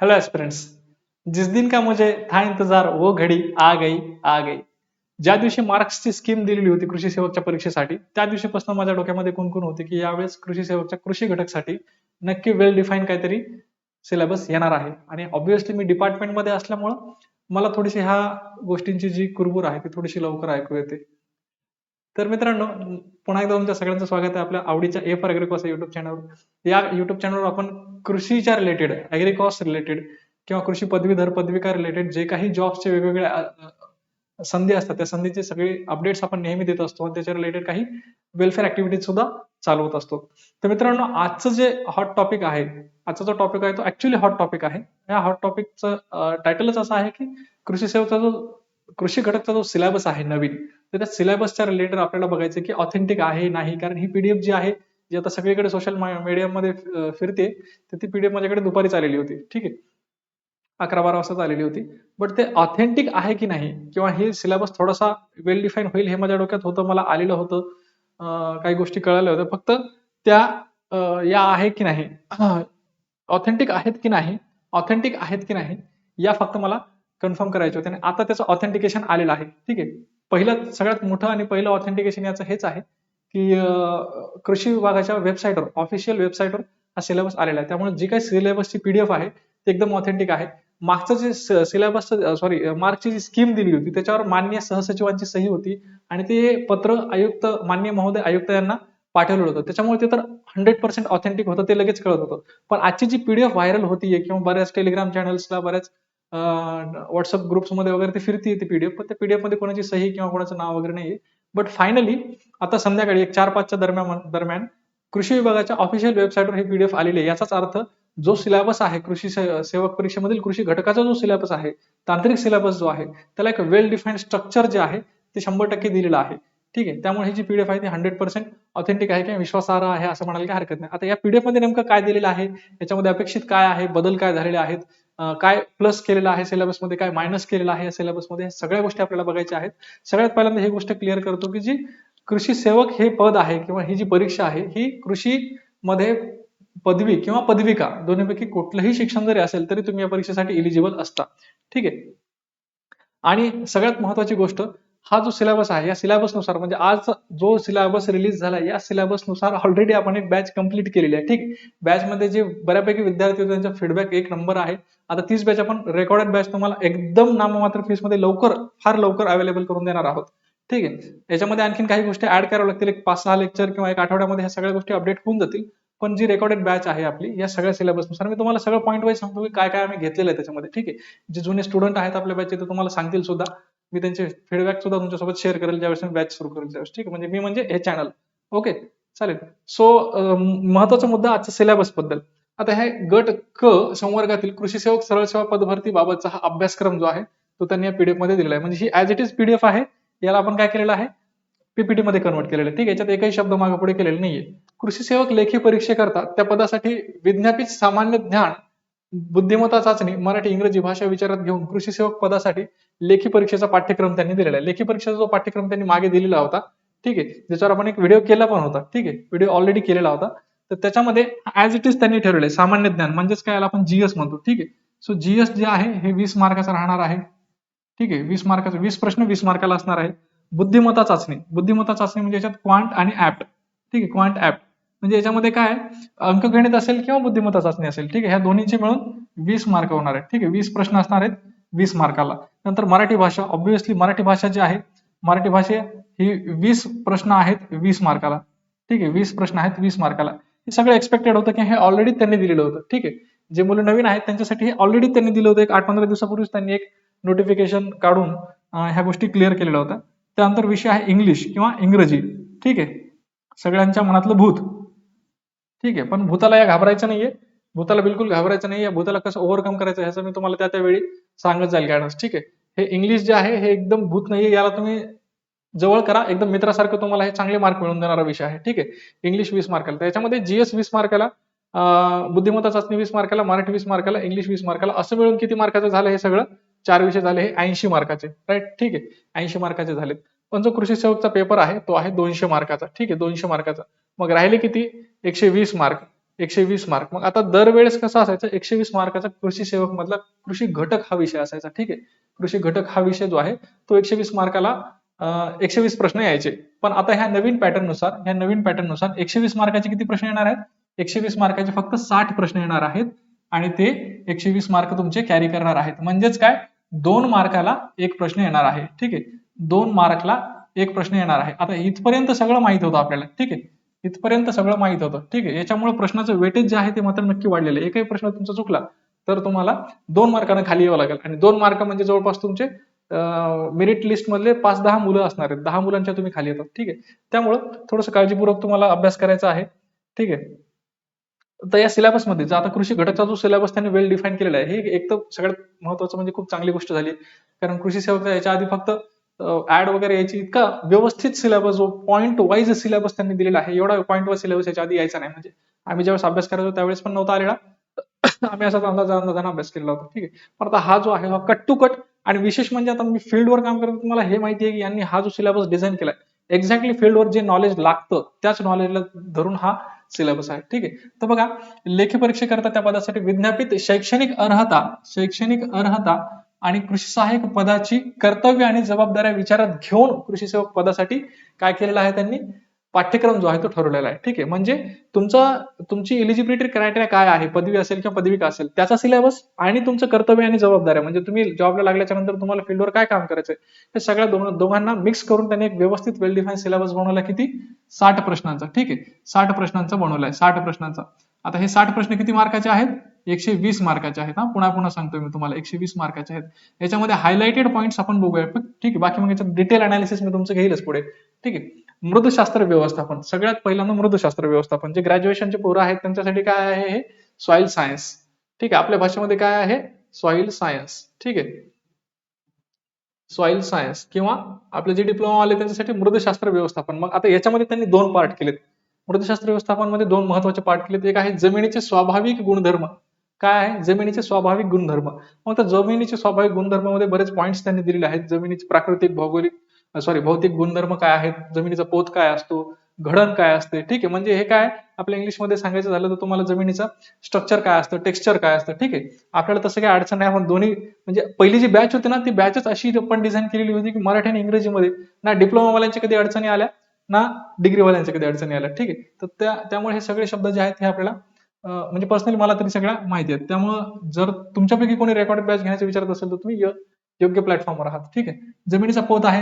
Hello aspirants. जिस दिन का मुझे था इंतजार वो घडी आ गई आ गई। ज्या दिवशी मार्क्सची स्कीम दिलेली होती कृषी सेवकच्या परीक्षेसाठी त्या दिवशीपासून माझ्या डोक्यामध्ये कुणकुण होते की यावेळेस कृषी सेवकच्या कृषी घटकसाठी नक्की वेल डिफाईन काहीतरी सिलेबस येणार आहे आणि ऑब्व्हियसली मी डिपार्टमेंट मध्ये असल्यामुळं मला थोडीशी ह्या गोष्टींची जी कुरबुर आहे ती थोडीशी लवकर ऐकू येते. तर मित्रांनो, पुन्हा एकदा तुमच्या सगळ्यांचं स्वागत आहे आपल्या आवडीच्या ए फॉर ॲग्रिकॉस या युट्यूब चॅनलवर. या युट्यूब चॅनलवर आपण कृषीच्या रिलेटेड, ॲग्रिकॉस रिलेटेड किंवा कृषी पदवीधर पदविका रिलेटेड जे काही जॉब्सचे वेगवेगळे संधी असतात त्या संधीचे सगळे अपडेट्स आपण नेहमी देत असतो आणि त्याच्या रिलेटेड काही वेलफेअर ऍक्टिव्हिटीज सुद्धा चालवत असतो. तर मित्रांनो, आजचं जे हॉट टॉपिक आहे, आजचा जो टॉपिक आहे तो ऍक्च्युअली हॉट टॉपिक आहे. या हॉट टॉपिकचं टायटलच असं आहे की कृषी सेवकचा जो कृषी घटकचा जो सिलेबस आहे नवीन, तर त्या सिलेबसच्या रिलेटेड आपल्याला बघायचं की ऑथेंटिक आहे नाही. कारण ही पीडीएफ जी आहे जी आता सगळीकडे सोशल मीडियामध्ये फिरते, तर ती पीडीएफ माझ्याकडे दुपारीच आलेली होती. ठीक आहे, 11-12 वाजता आलेली होती. बट ते ऑथेंटिक आहे की नाही किंवा हे सिलेबस थोडासा वेल डिफाईन होईल हे माझ्या डोक्यात होतं, मला आलेलं होतं. काही गोष्टी कळाल्या होत्या. फक्त त्या या आहे की नाही, ऑथेंटिक आहेत की नाही, ऑथेंटिक आहेत की नाही या फक्त मला कन्फर्म करायचे होते आणि आता त्याचं ऑथेंटिकेशन आलेलं आहे. ठीक आहे. पहिलं सगळ्यात मोठं आणि पहिलं ऑथेंटिकेशन याचं हेच आहे की कृषी विभागाच्या वेबसाईटवर, ऑफिशियल वेबसाईटवर हा सिलेबस आलेला आहे. त्यामुळे जी काही सिलेबसची पीडीएफ आहे ते एकदम ऑथेंटिक आहे. मागचं जे सिलेबस, सॉरी, मार्कची जी स्कीम दिली होती त्याच्यावर माननीय सहसचिवांची सही होती आणि ते पत्र आयुक्त, माननीय महोदय आयुक्त यांना पाठवलेलं होतं. त्याच्यामुळे ते तर 100% ऑथेंटिक होतं, ते लगेच कळत होतं. पण आजची जी पीडीएफ व्हायरल होतीये किंवा बऱ्याच टेलिग्राम चॅनल्सला, बऱ्याच व्हॉट्सअप ग्रुप्स मध्ये वगैरे ती फिरती ती पीडीएफ, पण त्या पीडीएफ मध्ये कोणाची सही किंवा कोणाचं नाव वगैरे नाहीये. बट फायनली आता संध्याकाळी 1-4-5च्या दरम्यान कृषी विभागाच्या ऑफिशियल वेबसाईटवर ही पीडीएफ आलेली आहे. याचाच अर्थ जो सिलेबस आहे कृषी सेवक परीक्षेमधील कृषी घटकाचा जो सिलेबस आहे, तांत्रिक सिलेबस जो आहे, त्याला एक वेल डिफाईन्ड स्ट्रक्चर जे आहे ते 100% दिलेलं आहे. ठीक आहे. त्यामुळे ही जी पीडीएफ आहे ती 100% ऑथेंटिक आहे किंवा विश्वासार्ह आहे असं म्हणायला काही हरकत नाही. आता या पीडीएफ मध्ये नेमकं काय दिलेलं आहे, याच्यामध्ये अपेक्षित काय आहे, बदल काय झालेले आहेत, काय प्लस केलेलं आहे सिलेबसमध्ये, काय मायनस केलेलं आहे या सिलेबसमध्ये, सगळ्या गोष्टी आपल्याला बघायच्या आहेत. सगळ्यात पहिल्यांदा ही गोष्ट क्लिअर करतो की जी कृषी सेवक हे पद आहे किंवा ही जी परीक्षा आहे ही कृषी मध्ये पदवी किंवा पदविका दोन्हीपैकी कुठलंही शिक्षण जरी असेल तरी तुम्ही या परीक्षेसाठी इलिजिबल असता. ठीक आहे. आणि सगळ्यात महत्वाची गोष्ट, हा जो सिलेबस आहे या सिलेबस नुसार, म्हणजे आज जो सिलेबस रिलीज झाला या सिलेबस नुसार ऑलरेडी आपण एक बॅच कंप्लीट केलेली आहे. ठीक, बॅच मध्ये जे बऱ्यापैकी विद्यार्थी होते त्यांचा फीडबॅक एक नंबर आहे. आता तीच बॅच आपण रेकॉर्डेड बॅच तुम्हाला एकदम नाममात्र फीस मध्ये लवकर, फार लवकर अवेलेबल करून देणार आहोत. ठीक आहे. याच्यामध्ये आणखीन काही गोष्टी ऍड कराव्या लागतील, एक 5-6 लेक्चर किंवा एक आठवड्यामध्ये ह्या सगळ्या गोष्टी अपडेट होऊन जातील. पण जी रेकॉर्डेड बॅच आहे आपली या सगळ्या सिलेबस नुसार मी तुम्हाला सगळं पॉईंट वाईज सांगतो की काय काय आम्ही घेतलेलं आहे त्याच्यामध्ये. ठीक आहे. जे जुने स्टुडंट आहेत आपल्या बॅचचे ते तुम्हाला सांगतील सुद्धा. मी त्यांचे फीडबॅक सुद्धा तुमच्यासोबत शेअर करेल ज्यावेळेस मी बॅच सुरू करेल त्यावेळेस. ठीक आहे. म्हणजे मी म्हणजे हे चॅनल. ओके, चालेल. सो महत्वाचा मुद्दा आजचा सिलेबस बद्दल. आता हे गट क संवर्गातील कृषी सेवक सरळ सेवा पदभरती बाबतचा हा अभ्यासक्रम जो आहे तो त्यांनी या पीडीएफ मध्ये दिलेला आहे. म्हणजे ही ऍज इट इज पीडीएफ आहे, याला आपण काय केलेलं आहे, पीपीटी मध्ये कन्वर्ट केलेलं आहे. ठीक आहे. याच्यात एकही शब्द मागे पुढे केलेला नाहीये. कृषी सेवक लेखी परीक्षेकरता त्या पदासाठी विज्ञापित सामान्य ज्ञान, बुद्धिमत्ता चाचणी, मराठी इंग्रजी भाषा विचारात घेऊन कृषी सेवक पदासाठी लेखी परीक्षेचा पाठ्यक्रम त्यांनी दिलेला आहे. लेखी परीक्षेचा जो पाठ्यक्रम त्यांनी मागे दिलेला होता, ठीक आहे, ज्याच्यावर आपण एक व्हिडिओ केला पण होता. ठीक आहे, व्हिडिओ ऑलरेडी केलेला होता. तर त्याच्यामध्ये ऍज इट इज त्यांनी ठरवले सामान्य ज्ञान, म्हणजेच काय, याला आपण जीएस म्हणतो. ठीक आहे. सो जीएस जे आहे हे 20 मार्काचं राहणार आहे. ठीक आहे. 20 मार्काचं, 20 प्रश्न 20 मार्काला असणार आहे. बुद्धिमत्ता चाचणी, बुद्धिमत्ता चाचणी म्हणजे याच्यात क्वांट आणि ऍप्ट. ठीक आहे, क्वांट ऍप्ट म्हणजे याच्यामध्ये काय, अंकगणित असेल किंवा बुद्धिमत्ता चाचणी असेल. ठीक आहे. ह्या दोन्हीचे मिळून 20 मार्क होणार आहेत. ठीक आहे. 20 प्रश्न असणार आहेत 20 मार्काला. नंतर मराठी भाषा, ऑब्व्हियसली मराठी भाषा जी आहे, मराठी भाषा ही 20 प्रश्न आहेत 20 मार्काला. ठीक आहे. 20 प्रश्न आहेत 20 मार्काला. हे सगळं एक्सपेक्टेड होतं की हे ऑलरेडी त्यांनी दिलेलं होतं. ठीक आहे. जे मुलं नवीन आहेत त्यांच्यासाठी हे ऑलरेडी त्यांनी दिलं होतं. एक 8-15 दिवसापूर्वीच त्यांनी एक नोटिफिकेशन काढून ह्या गोष्टी क्लिअर केलेल्या होत्या. त्यानंतर विषय आहे इंग्लिश किंवा इंग्रजी. ठीक आहे. सगळ्यांच्या मनातलं भूत. ठीक आहे. पण भूताला या घाबरायचं नाहीये, भूताला बिलकुल घाबरायचं नाहीये. भूताला कसं ओव्हरकम करायचं ह्याचं मी तुम्हाला त्या वेळी सांगत जाईल गायडन्स. ठीक आहे. हे इंग्लिश जे आहे हे एकदम भूत नाहीये, याला तुम्ही जवळ करा, एकदम मित्रासारखं तुम्हाला हे चांगले मार्क मिळवून देणारा विषय आहे. ठीक आहे. इंग्लिश 20 मार्काला, त्याच्यामध्ये जीएस 20 मार्काला, बुद्धिमत्ता चाचणी 20 मार्काला, मराठी 20 मार्काला, इंग्लिश 20 मार्काला, असं मिळून किती मार्काचं झालं हे सगळं, 4 विषय झाले हे 80 मार्काचे. राईट. ठीक आहे. 80 मार्काचे झालेत. पण जो कृषी सेवकचा पेपर आहे तो आहे 200 मार्काचा. ठीक आहे. 200 मार्काचा. मग राहिले किती, 120 मार्क. 120 मार्क. मग आता दरवेळेस कसं असायचं, 120 मार्काचा कृषी सेवक मधला कृषी घटक हा विषय असायचा. ठीक आहे, कृषी घटक हा विषय जो आहे तो 120 मार्काला 120 प्रश्न यायचे. पण आता ह्या नवीन पॅटर्न नुसार 120 मार्काचे किती प्रश्न येणार आहेत? 120 मार्काचे फक्त 60 प्रश्न येणार आहेत आणि ते 120 मार्क तुमचे कॅरी करणार आहेत. म्हणजेच काय, 2 मार्काला एक प्रश्न येणार आहे. ठीक आहे, 2 मार्कला एक प्रश्न येणार आहे. आता इथपर्यंत सगळं माहित होतं आपल्याला. ठीक आहे, इथपर्यंत सगळं माहित होतं. ठीक आहे, याच्यामुळे प्रश्नाचं वेटेज जे आहे ते मात्र नक्की वाढलेलं आहे. एकही प्रश्न तुमचा चुकला तर तुम्हाला 2 मार्काने खाली यावं लागेल आणि 2 मार्क म्हणजे जवळपास तुमचे मेरिट लिस्ट मधले 5-10 मुलं असणार आहेत. 10 मुलांच्या तुम्ही खाली येतात. ठीक आहे, त्यामुळं थोडंसं काळजीपूर्वक तुम्हाला अभ्यास करायचा आहे. ठीक आहे, तर या सिलेबसमध्ये जो आता कृषी घटकचा जो सिलेबस त्यांनी वेल डिफाईन केलेला आहे, हे एक तर सगळ्यात महत्वाचं म्हणजे खूप चांगली गोष्ट झाली. कारण कृषी सेवकचा याच्या आधी फक्त ऍड वगैरे यायची, इतका व्यवस्थित सिलेबस, जो पॉईंट वाईज सिलेबस त्यांनी दिलेला आहे, एवढा पॉईंट वाईज सिलेबस याच्या आधी यायचा नाही. म्हणजे आम्ही ज्यावेळेस अभ्यास करायचो त्यावेळेस पण नव्हता आलेला. आम्ही असाच अंदाजाने अभ्यास केला होता. ठीक आहे, पण आता हा जो आहे हा कट टू कट, आणि विशेष म्हणजे आता मी फील्डवर काम करतो, तुम्हाला हे माहिती आहे की यांनी हा जो सिलेबस डिझाईन केलाय, एक्झॅक्टली फील्डवर जे नॉलेज लागतं त्याच नॉलेजला धरून हा सिलेबस आहे. ठीक आहे, तर बघा, लेखी परीक्षेकरता त्या पदासाठी विज्ञापित शैक्षणिक अर्हता आणि कृषी सहाय्यक पदाची कर्तव्य आणि जबाबदाऱ्या विचारात घेऊन कृषी सेवक पदासाठी काय केलेलं आहे त्यांनी, पाठ्यक्रम जो आहे तो ठरवलेला आहे. ठीक आहे, म्हणजे तुमची एलिजिबिलिटी क्रायटेरिया काय आहे, पदवी असेल किंवा पदविका असेल त्याचा सिलेबस, आणि तुमचं कर्तव्य आणि जबाबदाऱ्या म्हणजे तुम्ही जॉबला लागल्याच्या नंतर तुम्हाला फील्डवर काय काम करायचंय, हे सगळ्या दोघांना मिक्स करून त्यांनी एक व्यवस्थित वेल डिफाईन सिलेबस बनवला. किती? 60 प्रश्नांचा. ठीक आहे, 60 प्रश्नांचा बनवलाय, 60 प्रश्नांचा. आता हे 60 प्रश्न किती मार्काचे आहेत? 120 मार्काचे आहेत. पुन्हा पुन्हा सांगतोय मी तुम्हाला, 120 मार्काचे आहेत. याच्यामध्ये हायलाइटेड पॉईंट्स आपण बघूया. ठीक आहे, बाकी मग याच्यात डिटेल अनालिसिस मी तुमचं घेईलच पुढे. ठीक आहे, मृदशास्त्र व्यवस्थापन, सगळ्यात पहिल्यांदा मृदशास्त्र व्यवस्थापन, जे ग्रॅज्युएशनचे पोरं आहेत त्यांच्यासाठी काय आहे, हे सॉइल सायन्स. ठीक आहे, आपल्या भाषेमध्ये काय आहे, सॉइल सायन्स. ठीक आहे, सॉइल सायन्स, किंवा आपले जे डिप्लोमा आले त्यांच्यासाठी मृदशास्त्र व्यवस्थापन. मग आता याच्यामध्ये त्यांनी 2 पार्ट केलेत. मृदशास्त्र व्यवस्थापनामध्ये 2 महत्वाचे पार्ट केलेत. एक आहे जमिनीचे स्वाभाविक गुणधर्म. काय आहे? जमिनीचे स्वाभाविक गुणधर्म. मग त्या जमिनीचे स्वाभाविक गुणधर्मामध्ये बरेच पॉईंट्स त्यांनी दिलेले आहेत. जमिनीचे प्राकृतिक, भौतिक गुणधर्म काय आहेत, जमिनीचा पोत काय असतो, घडण काय असते. ठीक आहे, म्हणजे हे काय, आपल्या इंग्लिशमध्ये सांगायचं झालं तर तुम्हाला जमिनीचं स्ट्रक्चर काय असतं, टेक्स्चर काय असतं. ठीक आहे, आपल्याला तसं काही अडचण नाही. आपण दोन्ही, म्हणजे पहिली जी बॅच होती ना, ती बॅचच अशी पण डिझाईन केलेली होती की मराठी आणि इंग्रजीमध्ये ना डिप्लोमा वाल्यांच्या कधी अडचणी आल्या, ना डिग्री वाल्यांच्या कधी अडचणी आल्या. ठीक आहे, तर त्यामुळे हे सगळे शब्द जे आहेत हे आपल्याला म्हणजे पर्सनली मला तरी सगळ्या माहिती आहेत. त्यामुळे जर तुमच्यापैकी कोणी रेकॉर्डेड बॅच घेण्याचा विचारत असेल तर तुम्ही योग्य प्लॅटफॉर्मवर आहात. ठीक आहे, जमिनीचा पोत आहे,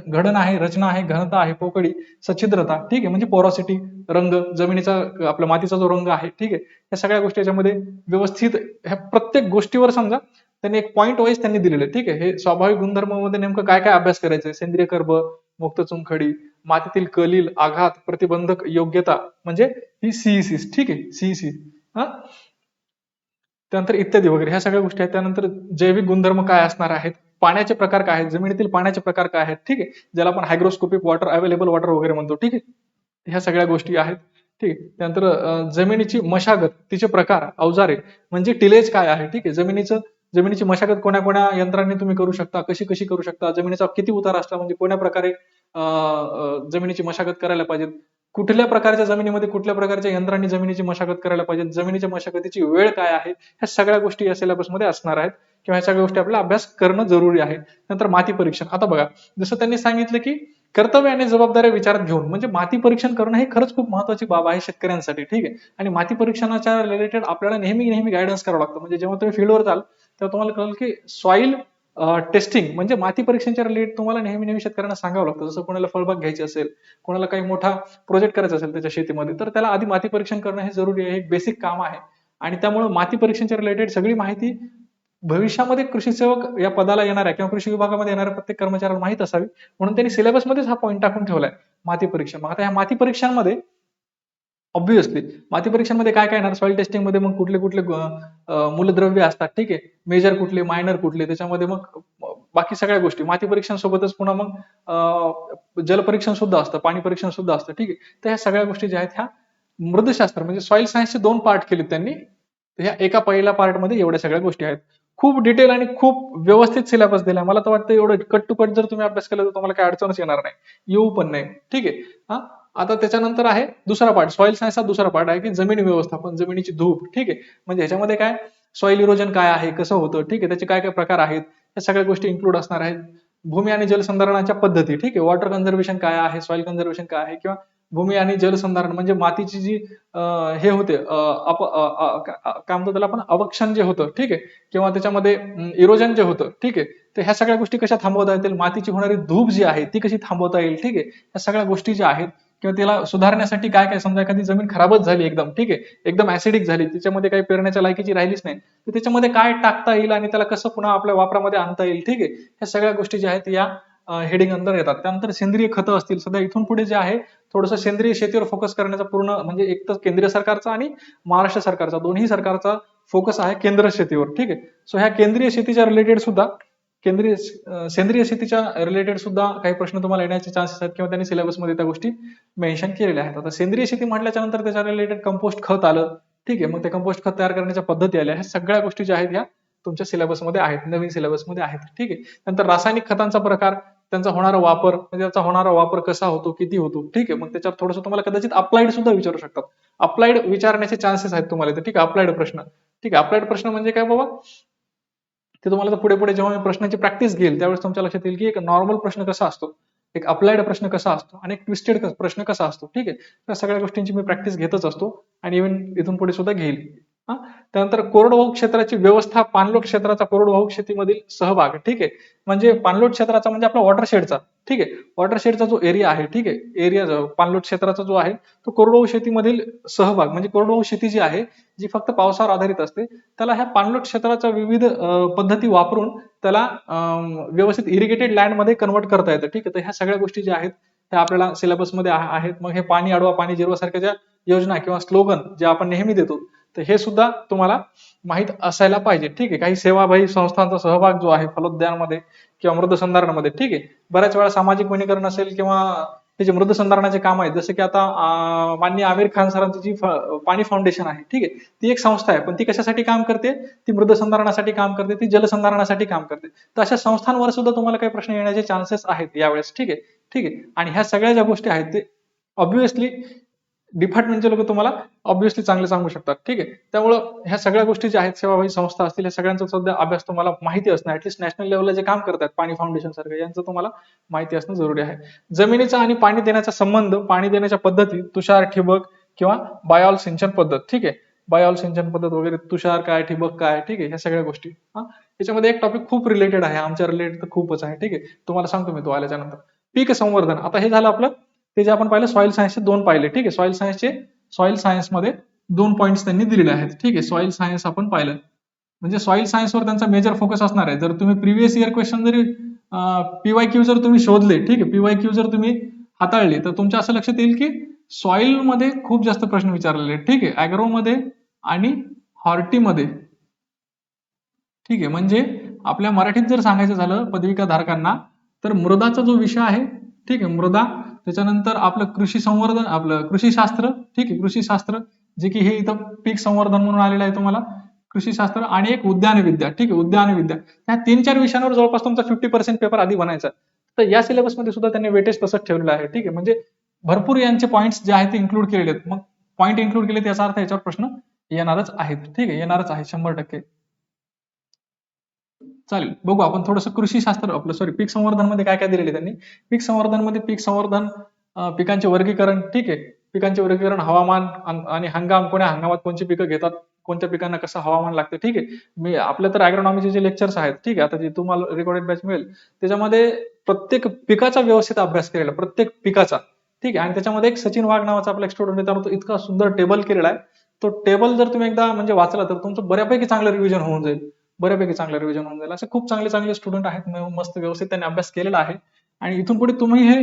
घडण आहे, रचना आहे, घनता आहे, पोकळी, सच्छिद्रता. ठीक आहे, म्हणजे पोरॉसिटी, रंग, जमिनीचा आपल्या मातीचा जो रंग आहे. ठीक आहे, या सगळ्या गोष्टी याच्यामध्ये व्यवस्थित, ह्या प्रत्येक गोष्टीवर समजा त्यांनी एक पॉईंट वाईज त्यांनी दिलेले. ठीक आहे, हे स्वाभाविक गुणधर्मामध्ये नेमकं काय काय अभ्यास करायचंय, सेंद्रिय कर्ब, मुक्त चुनखडी, मातीतील कलील, आघात, प्रतिबंधक योग्यता, म्हणजे ही सीईसी. ठीक आहे, सीईसी. हा, त्यानंतर इत्यादी वगैरे ह्या सगळ्या गोष्टी आहेत. त्यानंतर जैविक गुणधर्म काय असणार आहेत, पाण्याचे प्रकार काय आहेत, जमिनीतील पाण्याचे प्रकार काय आहेत. ठीक आहे, ज्याला आपण हायग्रोस्कोपिक वॉटर, अवेलेबल वॉटर वगैरे म्हणतो. ठीक आहे, ह्या सगळ्या गोष्टी आहेत. ठीक आहे, त्यानंतर जमिनीची मशागत, तिचे प्रकार, अवजारे, म्हणजे टिलेज काय आहे. ठीक आहे, जमिनीची मशागत कोण्या कोण्या यंत्रांनी तुम्ही करू शकता, कशी कशी करू शकता, जमिनीचा किती उतार असला म्हणजे कोण्या प्रकारे जमिनीची मशागत करायला पाहिजे, कुठल्या प्रकारच्या जमिनीमध्ये कुठल्या प्रकारच्या यंत्रांनी जमिनीची मशागत करायला पाहिजे, जमिनीच्या मशागतीची वेळ काय आहे, ह्या सगळ्या गोष्टी या सिलेबसमध्ये असणार आहेत, किंवा ह्या सगळ्या गोष्टी आपल्याला अभ्यास करणं जरुरी आहे. नंतर माती परीक्षण. आता बघा, जसं त्यांनी सांगितलं की कर्तव्य आणि जबाबदाऱ्या विचारात घेऊन, म्हणजे माती परीक्षण करणं हे खरंच खूप महत्वाची बाब आहे शेतकऱ्यांसाठी. ठीक आहे, आणि माती परीक्षणाच्या रिलेटेड आपल्याला नेहमी नेहमी गायडन्स करावं लागतं. म्हणजे जेव्हा तुम्ही फील्डवर जाल तेव्हा तुम्हाला कळेल की सॉइल टेस्टिंग म्हणजे माती परीक्षणाच्या रिलेटेड तुम्हाला नेहमी नेहमी शेतकऱ्यांना सांगावं लागतं. जसं कोणाला फळबाग घ्यायची असेल, कोणाला काही मोठा प्रोजेक्ट करायचा असेल त्याच्या शेतीमध्ये, तर त्याला आधी माती परीक्षण करणं हे जरुरी आहे, एक बेसिक काम आहे. आणि त्यामुळे माती परीक्षणाच्या रिलेटेड सगळी माहिती भविष्यामध्ये कृषी सेवक या पदाला येणाऱ्या किंवा कृषी विभागामध्ये येणाऱ्या प्रत्येक कर्मचाऱ्याला माहित असावी, म्हणून त्यांनी सिलेबसमध्येच हा पॉईंट टाकून ठेवलाय, माती परीक्षण. मग आता या माती परीक्षांमध्ये ऑब्व्हियसली माती परीक्षांमध्ये काय काय येणार, सॉइल टेस्टिंग मध्ये मग कुठले कुठले मूलद्रव्य असतात. ठीक आहे, मेजर कुठले, मायनर कुठले, त्याच्यामध्ये मग बाकी सगळ्या गोष्टी माती परीक्षणासोबतच पुन्हा मग जल परीक्षण सुद्धा असतं, पाणी परीक्षण सुद्धा असतं. ठीक आहे, तर ह्या सगळ्या गोष्टी ज्या आहेत ह्या मृदशास्त्र म्हणजे सॉइल सायन्सचे 2 पार्ट केलेत त्यांनी. ह्या एका पहिल्या पार्ट मध्ये एवढ्या सगळ्या गोष्टी आहेत. खूप डिटेल आणि खूप व्यवस्थित सिलेबस दिलाय. मला तर वाटतं एवढं कट टू कट जर तुम्ही अभ्यास केला तर तुम्हाला काही अडचणच येणार नाही, येऊ पण नाही. ठीक आहे, हा, आता त्याच्यानंतर आहे दुसरा पार्ट, सॉइल सायन्सचा दुसरा पार्ट आहे की जमीन व्यवस्थापन, जमिनीची धूप. ठीक आहे, म्हणजे ह्याच्यामध्ये काय, सॉइल इरोजन काय आहे, कसं होतं, ठीक आहे, त्याचे काय काय प्रकार आहेत, या सगळ्या गोष्टी इन्क्लूड असणार आहेत. भूमी आणि जलसंधारणाच्या पद्धती, ठीक आहे, वॉटर कन्झर्वेशन काय आहे, सॉइल कन्झर्वेशन काय आहे, किंवा भूमी आणि जलसंधारण म्हणजे मातीची जी हे होते काय म्हणतो त्याला आपण, अवक्षण जे होतं, ठीक आहे, किंवा त्याच्यामध्ये इरोजन जे होतं, ठीक आहे, तर ह्या सगळ्या गोष्टी कशा थांबवता येतील, मातीची होणारी धूप जी आहे ती कशी थांबवता येईल, ठीक आहे, या सगळ्या गोष्टी ज्या आहेत, किंवा त्याला सुधारण्यासाठी काय काय, समजा एखादी जमीन खराबच झाली एकदम, ठीक आहे, एकदम ऍसिडिक झाली, त्याच्यामध्ये काही पेरण्याच्या लायकीची राहिलीच नाही, तर त्याच्यामध्ये काय टाकता येईल आणि त्याला कसं पुन्हा आपल्या वापरामध्ये आणता येईल, ठीक आहे, ह्या सगळ्या गोष्टी ज्या आहेत या हेडिंग अंदर येतात. त्यानंतर सेंद्रिय खतं असतील, सध्या इथून पुढे जे आहे थोडंसं सेंद्रिय शेतीवर फोकस करण्याचा पूर्ण, म्हणजे एक तर केंद्रीय सरकारचा आणि महाराष्ट्र सरकारचा, दोन्ही सरकारचा फोकस आहे केंद्र शेतीवर. ठीक आहे, सो ह्या केंद्रीय शेतीच्या रिलेटेड सुद्धा, केंद्रीय सेंद्रिय शेतीच्या रिलेटेड सुद्धा काही प्रश्न तुम्हाला येण्याचे चान्सेस आहेत, किंवा त्यांनी सिलेबसमध्ये त्या गोष्टी मेन्शन केलेल्या आहेत. आता सेंद्रिय शेती म्हटल्याच्या नंतर त्याच्या रिलेटेड कंपोस्ट खत आलं, ठीक आहे, मग ते कंपोस्ट खत तयार करण्याच्या पद्धती आल्या, ह्या सगळ्या गोष्टी ज्या आहेत ह्या तुमच्या सिलेबसमध्ये आहेत, नवीन सिलेबसमध्ये आहेत. ठीक आहे, नंतर रासायनिक खतांचा प्रकार, त्यांचा होणारा वापर, म्हणजे त्याचा होणारा वापर कसा होतो, किती होतो, ठीक आहे, मग त्याच्यावर थोडंसं तुम्हाला कदाचित अप्लाइड सुद्धा विचारू शकतात, अप्लाइड विचारण्याचे चान्सेस आहेत तुम्हाला, ठीक आहे, अप्लाइड प्रश्न. ठीक आहे, अप्लाइड प्रश्न म्हणजे काय बाबा, ते तुम्हाला पुढे पुढे जेव्हा मी प्रश्नांची प्रॅक्टिस घेईल त्यावेळेस तुमच्या लक्षात येईल की एक नॉर्मल प्रश्न कसा असतो, एक अप्लाइड प्रश्न कसा असतो, आणि एक ट्विस्टेड प्रश्न कसा असतो. ठीक आहे, त्या सगळ्या गोष्टींची मी प्रॅक्टिस घेतच असतो आणि इव्हन इथून पुढे सुद्धा घेईल. हा, त्यानंतर कोरडवाहू क्षेत्राची व्यवस्था, पाणलोट क्षेत्राचा कोरडवाहू शेतीमधील सहभाग. ठीक आहे, म्हणजे पाणलोट क्षेत्राचा म्हणजे आपला वॉटरशेडचा, ठीक आहे, वॉटरशेडचा जो एरिया आहे, ठीक आहे, एरिया पाणलोट क्षेत्राचा जो आहे तो कोरडवाहू शेतीमधील सहभाग, म्हणजे कोरडवाहू शेती जी आहे जी फक्त पावसावर आधारित असते, त्याला ह्या पाणलोट क्षेत्राच्या विविध पद्धती वापरून त्याला व्यवस्थित इरिगेटेड लँड मध्ये कन्वर्ट करता येतं. ठीक आहे, तर ह्या सगळ्या गोष्टी ज्या आहेत त्या आपल्याला सिलेबसमध्ये आहेत. मग हे पाणी अडवा पाणी जिरवा सारख्या ज्या योजना किंवा स्लोगन जे आपण नेहमी देतो, तर हे सुद्धा तुम्हाला माहित असायला पाहिजे. ठीक आहे, काही सेवाभावी संस्थांचा सहभाग जो आहे फलोद्यानामध्ये किंवा मृदसंधारणामध्ये, ठीक आहे, बऱ्याच वेळा सामाजिक वनीकरण असेल किंवा हे जे मृदसंधारणाचे काम आहेत, जसं की आता माननीय आमिर खान सरांची जी पाणी फाउंडेशन आहे, ठीक आहे, ती एक संस्था आहे, पण ती कशासाठी काम करते, ती मृदसंधारणासाठी काम करते, ती जलसंधारणासाठी काम करते. तर अशा संस्थांवर सुद्धा तुम्हाला काही प्रश्न येण्याचे चान्सेस आहेत यावेळेस. ठीक आहे, ठीक आहे, आणि ह्या सगळ्या ज्या गोष्टी आहेत ते ऑब्व्हियसली डिपार्टमेंटचे लोक तुम्हाला ऑब्व्हियसली चांगले सांगू शकतात. ठीक आहे, त्यामुळं ह्या सगळ्या गोष्टी ज्या आहेत, सेवाभावी संस्था असतील, ह्या सगळ्यांचा सध्या अभ्यास तुम्हाला माहिती असणं, ऍटलीस्ट नॅशनल लेवलला जे काम करतात पाणी फाउंडेशन सारखं, यांचं तुम्हाला माहिती असणं जरुरी आहे. जमिनीचा आणि पाणी देण्याचा संबंध, पाणी देण्याच्या पद्धती, तुषार, ठिबक किंवा बायोल सिंचन पद्धत. ठीक आहे, बायोल सिंचन पद्धत वगैरे, तुषार काय, ठिबक काय, ठीक आहे, ह्या सगळ्या गोष्टी. याच्यामध्ये एक टॉपिक खूप रिलेटेड आहे, आमच्या रिलेटेड तर खूपच आहे. ठीक आहे, तुम्हाला सांगतो मी तो आल्याच्या नंतर. पीक संवर्धन, आता हे झालं आपलं, ते जे आपण पाहिलं सॉइल सायन्सचे दोन पाहिले. ठीक आहे, सॉइल सायन्स मध्ये दोन पॉईंट्स त्यांनी दिलेले आहेत. ठीक आहे, सॉइल सायन्स आपण पाहिलं, म्हणजे सॉइल सायन्सवर त्यांचा मेजर फोकस असणार आहे. जर तुम्ही प्रिव्हियस इयर क्वेश्चन जरी पीवायक्यू जर तुम्ही शोधले, ठीक आहे, पीवायक्यू जर तुम्ही हाताळले, तर तुमच्या असं लक्षात येईल की सॉइल मध्ये खूप जास्त प्रश्न विचारलेले आहेत. ठीक आहे, अॅग्रो मध्ये आणि हॉर्टी मध्ये. ठीक आहे, म्हणजे आपल्या मराठीत जर सांगायचं झालं पदविका धारकांना, तर मृदाचा जो विषय आहे, ठीक आहे, मृदा, त्याच्यानंतर आपलं कृषी संवर्धन, आपलं कृषी शास्त्र, ठीक आहे, कृषी शास्त्र, जे की हे इथं पीक संवर्धन म्हणून आलेलं आहे तुम्हाला, कृषी शास्त्र, आणि एक उद्यान विद्या. ठीक आहे, उद्यान विद्या, या 3-4 विषयांवर जवळपास तुमचा 50% पेपर आधी बनायचा. तर या सिलेबसमध्ये सुद्धा त्यांनी वेटेज तसंच ठेवलेलं आहे. ठीक आहे, म्हणजे भरपूर यांचे पॉईंट्स जे आहेत ते इन्क्लूड केलेले आहेत. मग पॉईंट इन्क्लूड केले याचा अर्थ याच्यावर प्रश्न येणारच आहेत. ठीक आहे, येणारच आहे 100%. चालेल, बघू आपण थोडंसं कृषी शास्त्र, आपलं सॉरी पीक संवर्धन मध्ये काय काय दिलेले त्यांनी. पीक संवर्धन मध्ये पीक संवर्धन, पिकांचे वर्गीकरण, ठीक आहे, पिकांचे वर्गीकरण, हवामान आणि हंगाम, कोण्या हंगामात कोणती पिकं घेतात, कोणत्या पिकांना कसं हवामान लागतं. ठीक आहे, मी आपल्या तर ॲग्रोनॉमीचे जे लेक्चर्स आहेत, ठीक आहे, आता जे तुम्हाला रेकॉर्डेड बॅच मिळेल त्याच्यामध्ये प्रत्येक पिकाचा व्यवस्थित अभ्यास केलेला, प्रत्येक पिकाचा. ठीक आहे, आणि त्याच्यामध्ये एक सचिन वाघ नावाचा आपला एक स्टुडंट आहे, त्यामुळे तो इतका सुंदर टेबल केलेला आहे. तो टेबल जर तुम्ही एकदा म्हणजे वाचला तर तुमचं बऱ्यापैकी चांगलं रिव्हिजन होऊन जाईल, बऱ्यापैकी चांगलं रिव्हिजन होऊन जाईल. असे खूप चांगले चांगले स्टुडंट आहेत, मस्त व्यवस्थित त्यांनी अभ्यास केलेला आहे. आणि इथून पुढे तुम्ही हे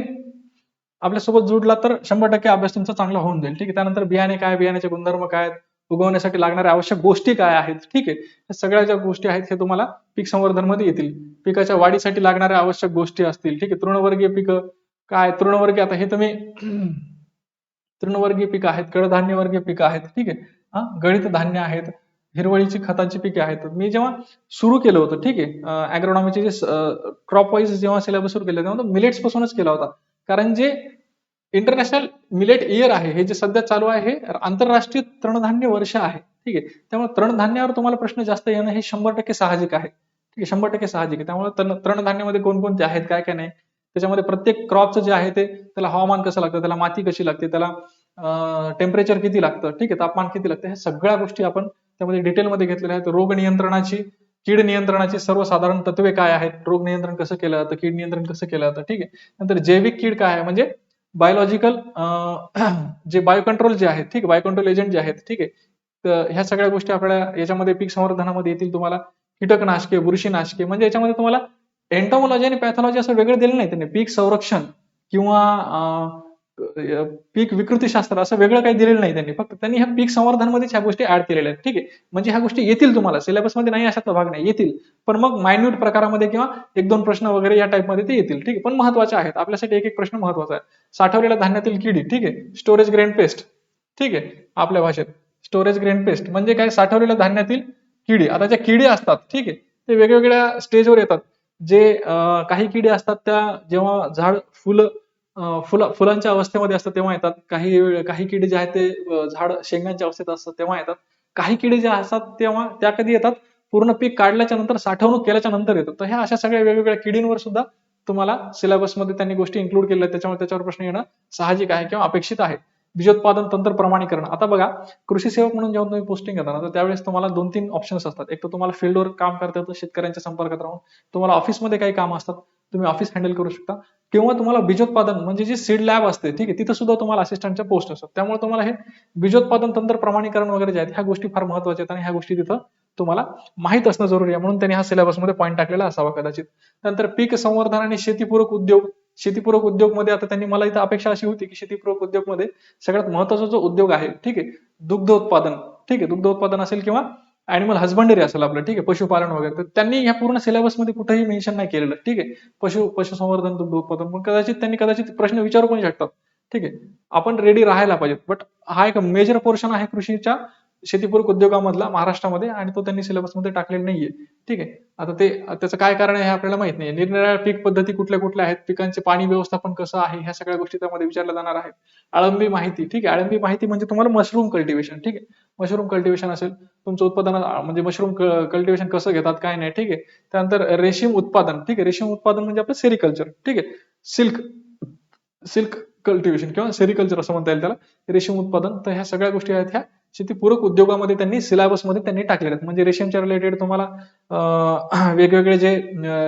आपल्यासोबत जोडला तर 100% अभ्यास तुमचा चांगला होऊन जाईल. ठीक आहे, त्यानंतर बियाणे काय, बियाण्याचे गुणधर्म काय आहेत, उगवण्यासाठी लागणाऱ्या आवश्यक गोष्टी काय आहेत. ठीक आहे, या सगळ्या ज्या गोष्टी आहेत हे तुम्हाला पीक संवर्धन मध्ये येतील. पिकाच्या वाढीसाठी लागणाऱ्या आवश्यक गोष्टी असतील. ठीक आहे, तृणवर्गीय पिकं काय, तृणवर्गीय, आता हे तुम्ही तृणवर्गीय पिकं आहेत, कडधान्य वर्गीय पिकं आहेत. ठीक आहे, गळीत धान्य आहेत, हिरवळीची खतांची पिके आहेत. मी जेव्हा सुरू केलं होतं, ठीक आहे, ॲग्रोनॉमीचे जे क्रॉप वाईज जेव्हा सिलेबस सुरू केलं तेव्हा मिलेट्स पासूनच केला होता, कारण जे इंटरनॅशनल मिलेट इयर आहे, हे जे सध्या चालू आहे हे आंतरराष्ट्रीय तृणधान्य वर्ष आहे. ठीक आहे, त्यामुळे तृणधान्यावर तुम्हाला प्रश्न जास्त येणं हे 100% साहजिक आहे. ठीक आहे, 100% साहजिक आहे. त्यामुळे तृणधान्यामध्ये कोणकोणते आहेत, काय काय नाही, त्याच्यामध्ये प्रत्येक क्रॉपचं जे आहे ते, त्याला हवामान कसं लागतं, त्याला माती कशी लागते, त्याला टेम्परेचर किती लागतं, ठीक आहे, तापमान किती लागतं, ह्या सगळ्या गोष्टी आपण त्यामध्ये डिटेलमध्ये घेतलेल्या आहेत. रोग नियंत्रणाची, कीड नियंत्रणाची सर्वसाधारण तत्वे काय आहेत, रोग नियंत्रण कसं केलं जातं, कीड नियंत्रण कसं केलं जातं. ठीक आहे, नंतर जैविक कीड काय आहे, म्हणजे बायोलॉजिकल जे बायो कंट्रोल जे आहेत, ठीक आहे, बायो कंट्रोल एजंट जे आहेत. ठीक आहे, तर ह्या सगळ्या गोष्टी आपल्याला याच्यामध्ये पीक संवर्धनामध्ये येतील. तुम्हाला कीटकनाशके, बुरशीनाशके, म्हणजे याच्यामध्ये तुम्हाला एंटोमॉलॉजी आणि पॅथॉलॉजी असं वेगळं दिलं नाही त्यांनी. पीक संरक्षण किंवा पीक विकृतीशास्त्र असं वेगळं काही दिलेलं नाही त्यांनी. फक्त त्यांनी ह्या पीक संवर्धनमध्येच ह्या गोष्टी ऍड केलेल्या आहेत. ठीक आहे, म्हणजे ह्या गोष्टी येतील तुम्हाला सिलेबसमध्ये, नाही अशातला भाग नाही, येतील. पण मग मायन्यूट प्रकारामध्ये किंवा एक दोन प्रश्न वगैरे या टाईपमध्ये ते येतील. ठीक आहे, पण महत्वाचे आहेत आपल्यासाठी. एक एक प्रश्न महत्वाचा आहे. साठवलेल्या धान्यातील किडी, ठीक आहे, स्टोरेज ग्रेन पेस्ट. ठीक आहे, आपल्या भाषेत स्टोरेज ग्रेन पेस्ट म्हणजे काय, साठवलेल्या धान्यातील किडी. आता ज्या किडी असतात, ठीक आहे, ते वेगवेगळ्या स्टेजवर येतात. जे काही किडे असतात त्या जेव्हा झाड फुलांच्या अवस्थेमध्ये असतात तेव्हा येतात. काही काही किडे जे आहेत ते झाड शेंगांच्या अवस्थेत असतात तेव्हा येतात. काही किडे जे असतात तेव्हा त्या कधी येतात, पूर्ण पीक काढल्याच्या नंतर, साठवणूक केल्याच्या नंतर येतात. तर ह्या अशा सगळ्या वेगवेगळ्या किडींवर सुद्धा तुम्हाला सिलेबसमध्ये त्यांनी गोष्टी इन्क्लूड केलेल्या आहेत. त्याच्यावर प्रश्न येणं साहजिक आहे किंवा अपेक्षित आहे. बीजोत्पादन तंत्र प्रमाणीकरण. आता बघा, कृषी सेवक म्हणून जेव्हा तुम्ही पोस्टिंग घेता ना, तर त्यावेळेस तुम्हाला 2-3 ऑप्शन्स असतात. एक तर तुम्हाला फील्डवर काम करता येतं शेतकऱ्यांच्या संपर्कात राहून, तुम्हाला ऑफिसमध्ये काही काम असतात, तुम्ही ऑफिस हँडल करू शकता, किंवा तुम्हाला बीजोत्पादन म्हणजे जी सीड लॅब असते, ठीक आहे, तिथं सुद्धा तुम्हाला असिस्टंटच्या पोस्ट असतात. त्यामुळे तुम्हाला हे बीजोत्पादन तंत्र प्रमाणीकरण वगैरे जे आहेत, ह्या गोष्टी फार महत्वाच्या आहेत आणि ह्या गोष्टी तिथं तुम्हाला माहित असणं जरुरी आहे. म्हणून त्यांनी हा सिलेबसमध्ये पॉईंट टाकलेला असावा कदाचित. नंतर पीक संवर्धन आणि शेतीपूरक उद्योग. शेतीपूरक उद्योग मध्ये आता त्यांनी, मला इथं अपेक्षा अशी होती की शेतीपूरक उद्योग मध्ये सगळ्यात महत्वाचा जो उद्योग आहे, ठीक आहे, दुग्ध उत्पादन. ठीक आहे, दुग्ध उत्पादन असेल किंवा अॅनिमल हजबंडरी असेल आपलं, ठीक आहे, पशुपालन वगैरे, तर त्यांनी ह्या पूर्ण सिलेबसमध्ये कुठेही मेन्शन नाही केलेलं. ठीक आहे, पशुसंवर्धन, दुग्ध उत्पादन, पण कदाचित प्रश्न विचारू पण शकतात. ठीक आहे, आपण रेडी राहायला पाहिजे. बट हा एक मेजर पोर्शन आहे कृषीच्या शेतीपूरक उद्योगामधला महाराष्ट्रामध्ये, आणि तो त्यांनी सिलेबसमध्ये टाकलेला नाहीये. ठीक आहे, आता त्याचं काय कारण आहे हे आपल्याला माहित नाही. निरनिराळ्या पीक पद्धती कुठल्या कुठल्या आहेत, पिकांचे पाणी व्यवस्थापन कसं आहे, ह्या सगळ्या गोष्टी त्यामध्ये विचारल्या जाणार आहेत. आळंबी माहिती. ठीक आहे, आळंबी माहिती म्हणजे तुम्हाला मशरूम कल्टिवेशन. ठीक आहे, मशरूम कल्टिवेशन असेल, तुमचं उत्पादन म्हणजे मशरूम कल्टिवेशन कसं घेतात काय नाही. ठीक आहे, त्यानंतर रेशीम उत्पादन. ठीक आहे, रेशीम उत्पादन म्हणजे आपलं सेरिकल्चर. ठीक आहे, सिल्क सिल्क कल्टिवेशन किंवा सेरिकल्चर असं म्हणता येईल त्याला, रेशीम उत्पादन. तर ह्या सगळ्या गोष्टी आहेत, ह्या शेतीपूरक उद्योगामध्ये त्यांनी सिलेबसमध्ये त्यांनी टाकलेल्या आहेत. म्हणजे रेशीमच्या रिलेटेड तुम्हाला वेगवेगळे जे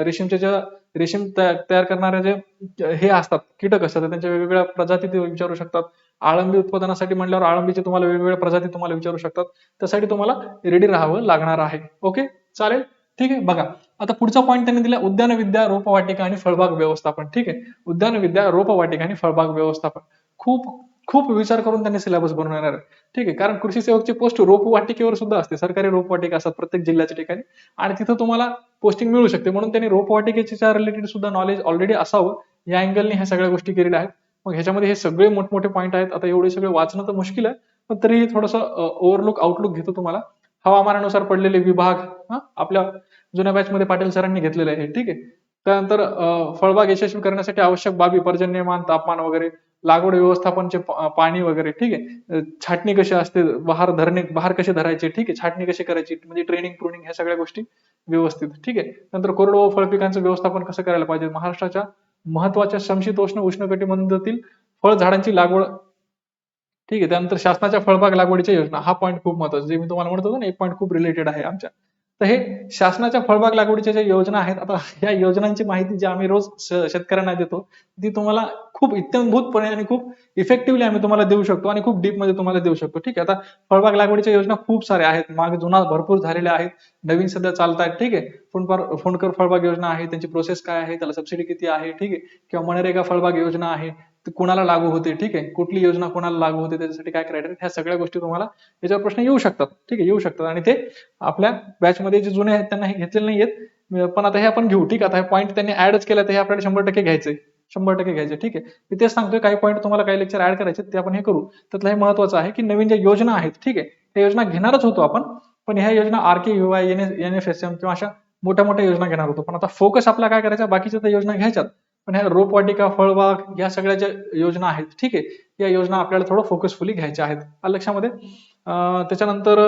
रेशीमच्या ज्या रेशीम तयार करणारे जे हे असतात, कीटक असतात, त्यांच्या वेगवेगळ्या प्रजाती ते विचारू शकतात. आळंबी उत्पादनासाठी म्हणल्यावर आळंबीचे तुम्हाला वेगवेगळ्या प्रजाती तुम्हाला विचारू शकतात. त्यासाठी तुम्हाला रेडी राहावं लागणार आहे. ओके, चालेल. ठीक आहे, बघा आता पुढचा पॉईंट त्यांनी दिला, उद्यानविद्या, रोपवाटिका आणि फळबाग व्यवस्थापन. ठीक आहे, उद्यानविद्या, रोपवाटिका आणि फळबाग व्यवस्थापन. खूप खूप विचार करून त्यांनी सिलेबस बनवणार आहे. ठीक आहे, कारण कृषी सेवकची पोस्ट रोपवाटिकेवर सुद्धा असते. सरकारी रोपवाटिका असतात प्रत्येक जिल्ह्याच्या ठिकाणी, आणि तिथं तुम्हाला पोस्टिंग मिळू शकते. म्हणून त्यांनी रोपवाटिकेच्या रिलेटेड सुद्धा नॉलेज ऑलरेडी असावं, या अँगलने ह्या सगळ्या गोष्टी केलेल्या आहेत. मग ह्याच्यामध्ये हे सगळे मोठमोठे पॉईंट आहेत. आता एवढे सगळे वाचणं तर मुश्किल आहे, पण तरीही थोडंसं ओव्हरलुक आउटलुक घेतो तुम्हाला. हवामानानुसार पडलेले विभाग, आपल्या जुन्या बॅच मध्ये पाटील सरांनी घेतलेले आहे. ठीक आहे, त्यानंतर फळबाग यशस्वी करण्यासाठी आवश्यक बाबी, पर्जन्यमान, तापमान वगैरे, लागवड व्यवस्थापनचे पाणी वगैरे. ठीक आहे, छाटणी कशी असते, बहार कसे धरायचे, ठीक आहे, छाटणी कशी करायची, म्हणजे ट्रेनिंग प्रुनिंग ह्या सगळ्या गोष्टी व्यवस्थित. ठीक आहे, नंतर कोरडवाहू फळपिकांचं व्यवस्थापन कसं करायला पाहिजे, महाराष्ट्राच्या महत्वाच्या समशीतोष्ण उष्णकटिबंधातील फळ झाडांची लागवड. ठीक आहे, त्यानंतर शासनाच्या फळबाग लागवडीच्या योजना. हा पॉईंट खूप महत्वाचा, जे मी तुम्हाला म्हणत होतो ना, एक पॉईंट खूप रिलेटेड आहे आमच्या. तर हे शासनाच्या फळबाग लागवडीच्या ज्या योजना आहेत, आता या योजनांची माहिती जी आम्ही रोज शेतकऱ्यांना देतो, ती तुम्हाला खूप इत्थंभूतपणे आणि खूप इफेक्टिव्हली आम्ही तुम्हाला देऊ शकतो, आणि खूप डीप मध्ये तुम्हाला देऊ शकतो. ठीक आहे, आता फळबाग लागवडीच्या योजना खूप साऱ्या आहेत, मागे जुना भरपूर झालेल्या आहेत, नवीन सध्या चालत आहेत. ठीक आहे, फोंडकर फळबाग योजना आहे, त्यांची प्रोसेस काय आहे, त्याला सबसिडी किती आहे. ठीक आहे, किंवा मनरेगा फळबाग योजना आहे, ती कोणाला लागू होते. ठीक आहे, कुठली योजना कोणाला लागू होते, त्याच्यासाठी काय क्रायटेरिया, ह्या सगळ्या गोष्टी तुम्हाला याच्यावर प्रश्न येऊ शकतात. ठीक आहे, येऊ शकतात, आणि ते आपल्या बॅच मध्ये जे जुने आहेत त्यांना हे घेतलेले नाहीयेत, पण आता हे आपण घेऊ. ठीक आहे, आता हे पॉईंट त्यांनी ऍडच केला, तर हे आपल्याला 100% घ्यायचंय, 100% घ्यायचे. ठीक आहे, मी तेच सांगतोय, काही पॉईंट तुम्हाला काही लेक्चर ऍड करायचे ते आपण हे करू. त्यातलं हे महत्वाचं आहे की नवीन ज्या योजना आहेत, ठीक आहे, त्या योजना घेणारच होतो आपण, पण ह्या योजना RKUI, NFSM किंवा अशा मोठ्या मोठ्या योजना घेणार होतो. पण आता फोकस आपला काय करायचा, बाकीच्या त्या योजना घ्यायच्यात, पण ह्या रोपवाटिका, फळबाग या सगळ्या ज्या योजना आहेत, ठीक आहे, या योजना आपल्याला थोडं फोकसफुली घ्यायच्या आहेत. आलं लक्षामध्ये? त्याच्यानंतर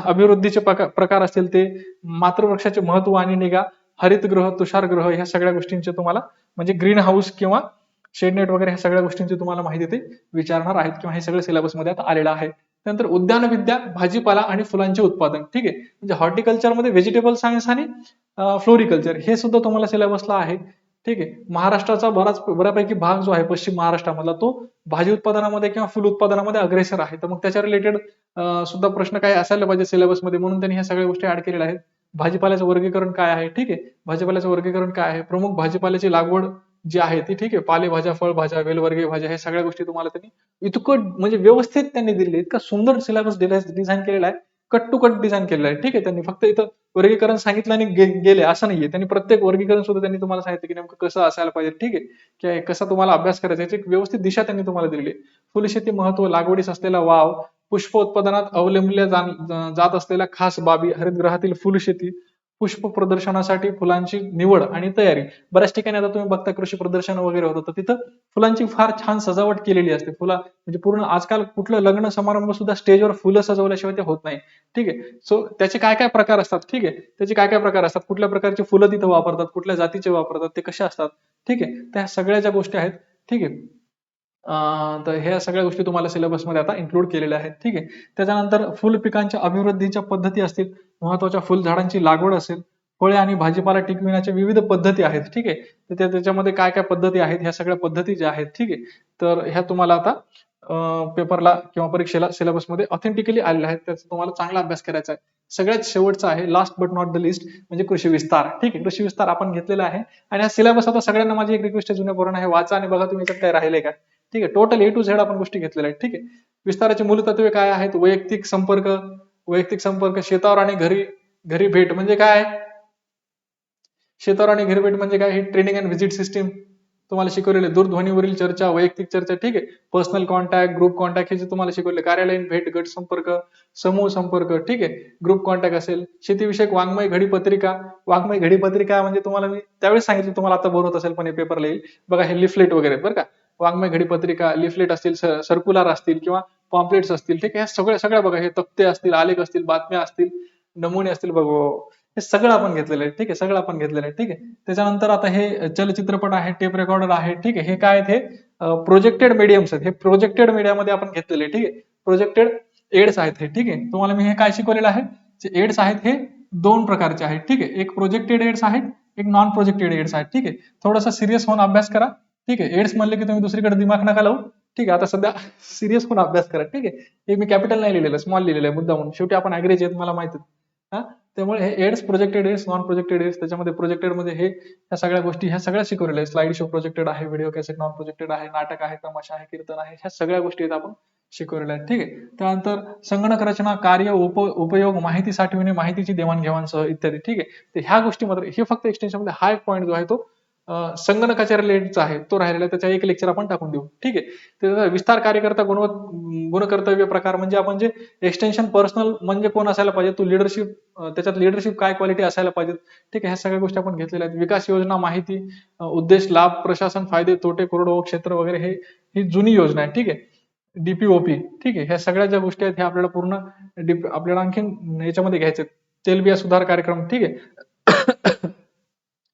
अभिवृद्धीचे प्रकार असतील ते, मातृवृक्षाचे महत्व आणि निगा, हरितगृह, तुषारगृह ह्या सगळ्या गोष्टींचे तुम्हाला म्हणजे ग्रीन हाऊस किंवा शेडनेट वगैरे ह्या सगळ्या गोष्टींची तुम्हाला माहिती ते विचारणार आहेत किंवा हे सगळं सिलेबस मध्ये आता आलेलं आहे. त्यानंतर उद्यानविद्या, भाजीपाला आणि फुलांचे उत्पादन, ठीक आहे, म्हणजे हॉर्टिकल्चर मध्ये व्हेजिटेबल सायन्स आणि फ्लोरिकल्चर हे सुद्धा तुम्हाला सिलेबसला आहे. ठीक आहे. महाराष्ट्राचा बऱ्यापैकी भाग जो आहे पश्चिम महाराष्ट्रामधला तो भाजी उत्पादनामध्ये किंवा फुल उत्पादनामध्ये अग्रेसर आहे. तर मग त्याच्या रिलेटेड सुद्धा प्रश्न काय असायला पाहिजे सिलेबसमध्ये, म्हणून त्यांनी ह्या सगळ्या गोष्टी ऍड केलेल्या आहेत. भाजीपाल्याचं वर्गीकरण काय आहे, ठीक आहे, भाजीपाल्याचं वर्गीकरण काय आहे, प्रमुख भाजीपाल्याची लागवड जी आहे ती, ठीक आहे, पालेभाज्या, फळभाज्या, वेलवर्गीय भाज्या ह्या सगळ्या गोष्टी तुम्हाला त्यांनी इतकं म्हणजे व्यवस्थित त्यांनी दिले, इतका सुंदर सिलेबस डिझाईन केलेला आहे, कट टू कट डिझाईन केलेला आहे. ठीक आहे, त्यांनी फक्त इथं वर्गीकरण सांगितलं आणि गेले असं नाहीये, त्यांनी प्रत्येक वर्गीकरण सुद्धा त्यांनी तुम्हाला सांगितलं की नेमकं कसं असायला पाहिजे. ठीक आहे, की कसा तुम्हाला अभ्यास करायचा याची एक व्यवस्थित दिशा त्यांनी तुम्हाला दिलेली आहे. फुलशेती महत्व, लागवडीस असलेला वाव, पुष्प उत्पादनात अवलंबल्या जात असलेल्या खास बाबी, हरितगृहातील फुलशेती, पुष्प प्रदर्शनासाठी फुलांची निवड आणि तयारी. बऱ्याच ठिकाणी आता तुम्ही बघता कृषी प्रदर्शन वगैरे होतं, तर तिथं फुलांची फार छान सजावट केलेली असते. म्हणजे पूर्ण आजकाल कुठलं लग्न समारंभ सुद्धा स्टेजवर फुलं सजवल्याशिवाय ते होत नाही. ठीक आहे, सो त्याचे काय काय प्रकार असतात, ठीक आहे, त्याचे काय काय प्रकार असतात, कुठल्या प्रकारची फुलं तिथं वापरतात, कुठल्या जातीचे वापरतात, ते कसे असतात, ठीक आहे, त्या सगळ्या ज्या गोष्टी आहेत, ठीक आहे, तर ह्या सगळ्या गोष्टी तुम्हाला सिलेबसमध्ये आता इन्क्लूड केलेल्या आहेत. ठीक आहे, त्याच्यानंतर फुल पिकांच्या अभिवृद्धीच्या पद्धती असतील, महत्वाच्या फुलझाडांची लागवड असेल, फळे आणि भाजीपाला टिकविण्याच्या विविध पद्धती आहेत. ठीक आहे, तर त्याच्यामध्ये काय काय पद्धती आहेत, ह्या सगळ्या पद्धती ज्या आहेत, ठीक आहे, तर ह्या तुम्हाला आता पेपरला किंवा परीक्षेला सिलेबसमध्ये ऑथेंटिकली आलेल्या आहेत. त्याचा तुम्हाला चांगला अभ्यास करायचा आहे. सगळ्यात शेवटचा आहे, last but not the list, म्हणजे कृषी विस्तार. ठीक आहे, कृषी विस्तार आपण घेतलेला आहे आणि हा सिलेबस आता सगळ्यांना माझी एक रिक्वेस्ट आहे, जुन्या पोरांना हे वाचा आणि बघा तुम्ही याच्यात काय राहिले का. ठीक आहे, टोटल A to Z आपण गोष्टी घेतलेल्या आहेत. ठीक आहे, विस्ताराची मूलतत्वे काय आहेत, वैयक्तिक संपर्क, शेतावर आणि घरी घरी भेट म्हणजे काय, शेतावर आणि घरी भेट म्हणजे काय, ही ट्रेनिंग अँड व्हिजिट सिस्टीम तुम्हाला शिकवलेले, दूरध्वनीवरील चर्चा, वैयक्तिक चर्चा, ठीक आहे, पर्सनल कॉन्टॅक्ट, ग्रुप कॉन्टॅक्ट हे जे तुम्हाला शिकवले, कार्यालयीन भेट, गट संपर्क, समूह संपर्क, ठीक आहे, ग्रुप कॉन्टॅक्ट असेल, शेतीविषयक वाङ्मय घडी पत्रिका म्हणजे तुम्हाला मी त्यावेळेस सांगितलं, तुम्हाला आता बोर होत असेल पण हे पेपरला येईल बघा, हे लिफलेट वगैरे बरं का, वाङ्मय घडी पत्रिका, लिफलेट असतील, सर्क्युलर असतील किंवा पॉम्पलेट्स असतील, ठीक आहे, सगळ्या बघा, हे तक्ते असतील, आलेख असतील, बातम्या असतील, नमुने असतील, बघा हे सगळं आपण घेतलेलं आहे. ठीक आहे, सगळं आपण घेतलेलं आहे. ठीक आहे, त्याच्यानंतर आता हे चलचित्रपट आहे, टेप रेकॉर्डर आहे, ठीक आहे, हे काय आहेत, हे प्रोजेक्टेड मीडियम्स आहेत, हे प्रोजेक्टेड मीडियामध्ये आपण घेतलेले आहे. ठीक आहे, प्रोजेक्टेड एड्स आहेत हे. ठीक आहे, तुम्हाला मी हे काय शिकवलेलं आहे, जे एड्स आहेत हे दोन प्रकारचे आहेत. ठीक आहे, एक प्रोजेक्टेड एड्स आहेत, एक नॉन प्रोजेक्टेड एड्स आहेत. ठीक आहे, थोडासा सिरियस होऊन अभ्यास करा. ठीक आहे, एड्स म्हणले की तुम्ही दुसरीकडे दिमाग नका लावू. ठीक आहे, आता सध्या सिरियस होऊन अभ्यास करा. ठीक आहे, हे मी कॅपिटल नाही लिहिलेलं, स्मॉल लिहिलेलं आहे मुद्दा म्हणून, शेवटी आपण अग्रेज आहेत मला माहिती आहे. त्यामुळे हे aids, projected aids, non projected aids, त्याच्यामध्ये प्रोजेक्टेड मध्ये हे ह्या सगळ्या गोष्टी ह्या सगळ्या शिकवलेल्या आहेत. स्लाइड शो प्रोजेक्टेड आहे, व्हिडिओ कॅसेट नॉन प्रोजेक्टेड आहे, नाटक आहे, तमाशा आहे, कीर्तन आहे, ह्या सगळ्या गोष्टी आहेत आपण शिकवलेल्या आहेत. ठीक आहे, त्यानंतर संगणक रचना, कार्य, उपयोग, माहिती साठविणे, माहितीची देवाणघेवाण सह इत्यादी. ठीक आहे, तर ह्या गोष्टी मात्र हे फक्त एक्सटेन्शन मध्ये हा एक पॉईंट जो आहे तो संगणकाच्या रिलेटेडचा आहे, तो राहिलेला आहे, त्याच्या एक लेक्चर आपण टाकून देऊ. ठीक आहे, त्याचा विस्तार, कार्यकर्ता, गुणकर्तव्य प्रकार म्हणजे आपण जे एक्सटेन्शन पर्सनल म्हणजे कोण असायला पाहिजे, तो लिडरशिप, त्याच्यात लिडरशिप काय क्वालिटी असायला पाहिजे. ठीक आहे, ह्या सगळ्या गोष्टी आपण घेतलेल्या आहेत. विकास योजना, माहिती, उद्देश, लाभ, प्रशासन, फायदे, तोटे, कोरडवाहू क्षेत्र वगैरे ही जुनी योजना आहे. ठीक आहे, डीपीओपी. ठीक आहे, ह्या सगळ्या ज्या गोष्टी आहेत ह्या आपल्याला पूर्ण आपल्याला आणखीन याच्यामध्ये घ्यायचे. तेलबिया सुधार कार्यक्रम. ठीक आहे,